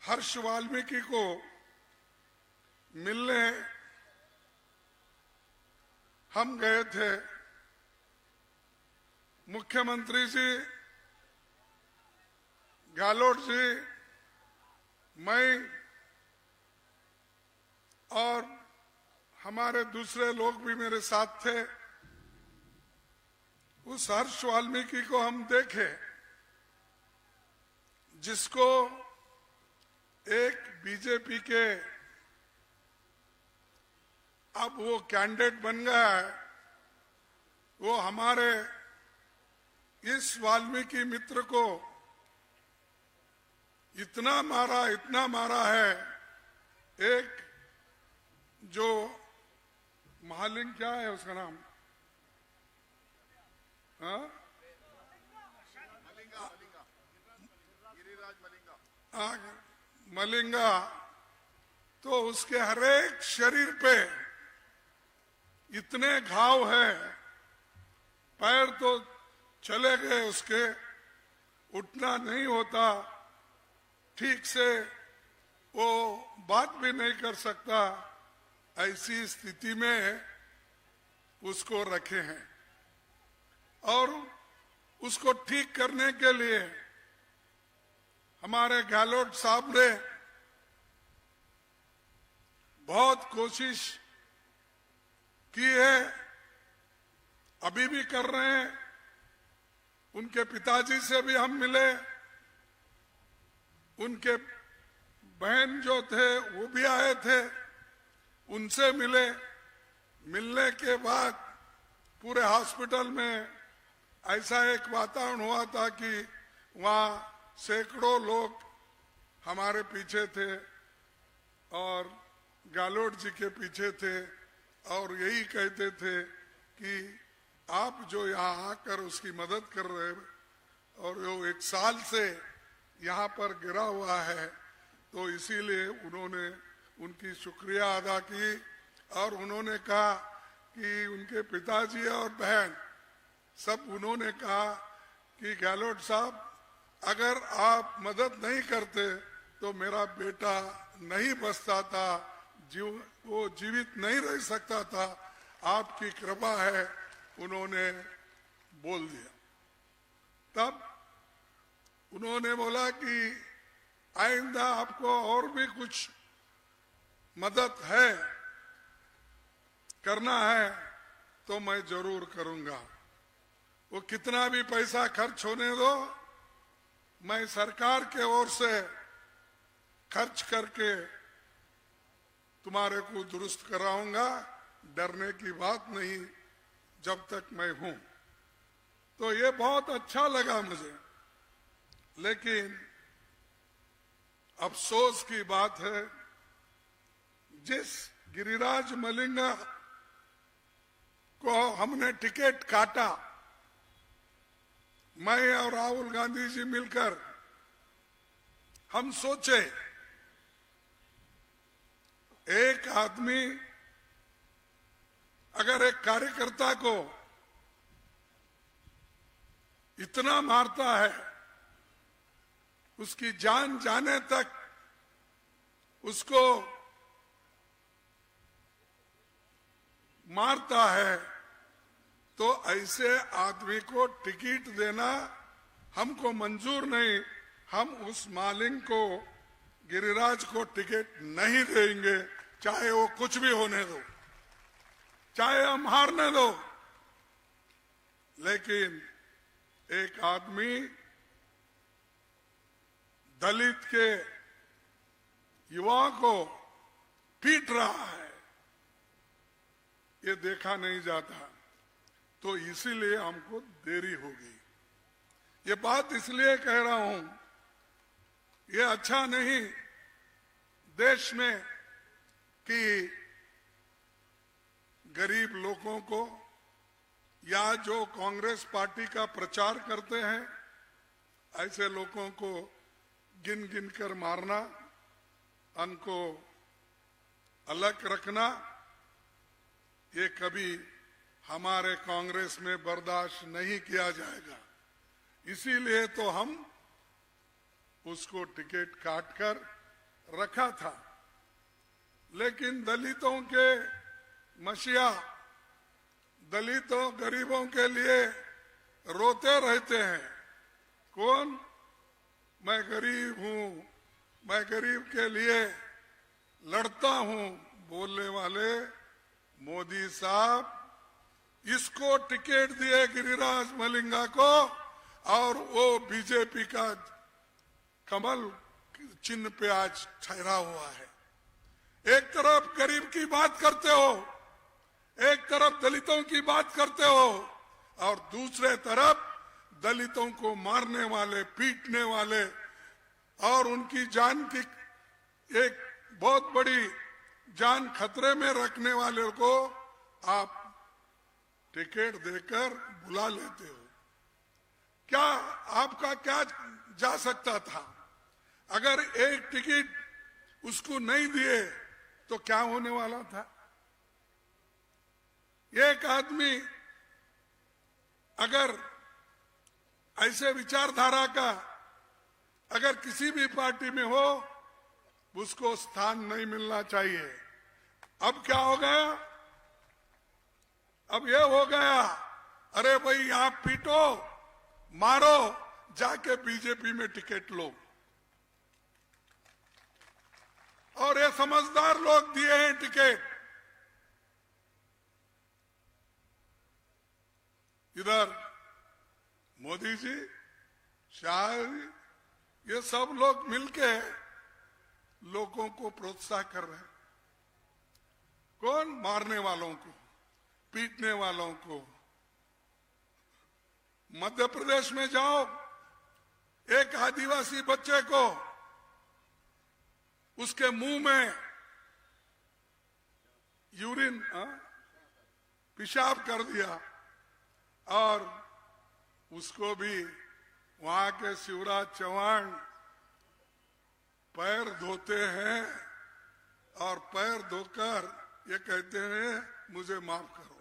हर्ष वाल्मीकि को मिलने हम गए थे। मुख्यमंत्री जी, गहलोत जी, मैं और हमारे दूसरे लोग भी मेरे साथ थे। उस हर्ष वाल्मीकि को हम देखे जिसको एक बीजेपी के अब वो कैंडिडेट बन गया है, वो हमारे इस वाल्मीकि मित्र को इतना मारा है। एक जो महालिंग, क्या है उसका नाम, हाँ? मलिंगा, तो उसके हरेक शरीर पे इतने घाव है, पैर तो चले गए उसके, उठना नहीं होता, ठीक से वो बात भी नहीं कर सकता। ऐसी स्थिति में उसको रखे हैं और उसको ठीक करने के लिए हमारे गहलोत साहब ने बहुत कोशिश की है, अभी भी कर रहे हैं। उनके पिताजी से भी हम मिले, उनके बहन जो थे वो भी आए थे, उनसे मिले। मिलने के बाद पूरे हॉस्पिटल में ऐसा एक वातावरण हुआ था कि वहाँ सैकड़ों लोग हमारे पीछे थे और गहलोत जी के पीछे थे और यही कहते थे कि आप जो यहाँ आकर उसकी मदद कर रहे हैं और वो 1 साल से यहाँ पर गिरा हुआ है, तो इसीलिए उन्होंने उनकी शुक्रिया अदा की और उन्होंने कहा कि उनके पिताजी और बहन सब उन्होंने कहा कि गहलोत साहब, अगर आप मदद नहीं करते तो मेरा बेटा नहीं बचता था, वो जीवित नहीं रह सकता था, आपकी कृपा है, उन्होंने बोल दिया। तब उन्होंने बोला कि आइंदा आपको और भी कुछ मदद है, करना है तो मैं जरूर करूंगा। वो कितना भी पैसा खर्च होने दो, मैं सरकार के ओर से खर्च करके तुम्हारे को दुरुस्त कराऊंगा, डरने की बात नहीं जब तक मैं हूं। तो ये बहुत अच्छा लगा मुझे, लेकिन अफसोस की बात है, जिस गिरिराज मलिंगा को हमने टिकट काटा, मैं और राहुल गांधी जी मिलकर हम सोचे एक आदमी अगर एक कार्यकर्ता को इतना मारता है, उसकी जान जाने तक उसको मारता है, तो ऐसे आदमी को टिकट देना हमको मंजूर नहीं। हम उस मालिंग को, गिरिराज को टिकट नहीं देंगे, चाहे वो कुछ भी होने दो, चाहे हम हारने दो। लेकिन एक आदमी दलित के युवा को पीट रहा है, ये देखा नहीं जाता, तो इसीलिए हमको देरी हो गई। ये बात इसलिए कह रहा हूं, ये अच्छा नहीं देश में कि गरीब लोगों को या जो कांग्रेस पार्टी का प्रचार करते हैं ऐसे लोगों को गिन गिन कर मारना, उनको अलग रखना, ये कभी हमारे कांग्रेस में बर्दाश्त नहीं किया जाएगा। इसीलिए तो हम उसको टिकट काटकर रखा था, लेकिन दलितों के मसीहा, दलितों गरीबों के लिए रोते रहते हैं। कौन? मैं गरीब हूं, मैं गरीब के लिए लड़ता हूं बोलने वाले मोदी साहब, इसको टिकट दिए गिरिराज मलिंगा को, और वो बीजेपी का कमल चिन्ह पे आज ठहरा हुआ है। एक तरफ गरीब की बात करते हो, एक तरफ दलितों की बात करते हो, और दूसरे तरफ दलितों को मारने वाले, पीटने वाले और उनकी जान की एक बहुत बड़ी जान खतरे में रखने वाले को आप टिकट देकर बुला लेते हो। क्या आपका क्या जा सकता था? अगर एक टिकट उसको नहीं दिए तो क्या होने वाला था? एक आदमी अगर ऐसे विचारधारा का अगर किसी भी पार्टी में हो, उसको स्थान नहीं मिलना चाहिए। अब क्या हो गया? अब ये हो गया, अरे भाई आप पीटो, मारो, जाके बीजेपी में टिकट लो। और ये समझदार लोग दिए हैं टिकट। इधर मोदी जी, शाह जी, ये सब लोग मिलके लोगों को प्रोत्साहन कर रहे हैं। कौन? मारने वालों को, पीटने वालों को। मध्य प्रदेश में जाओ, एक आदिवासी बच्चे को उसके मुंह में यूरिन पेशाब कर दिया, और उसको भी वहां के शिवराज चौहान पैर धोते हैं, और पैर धोकर ये कहते हैं मुझे माफ करो।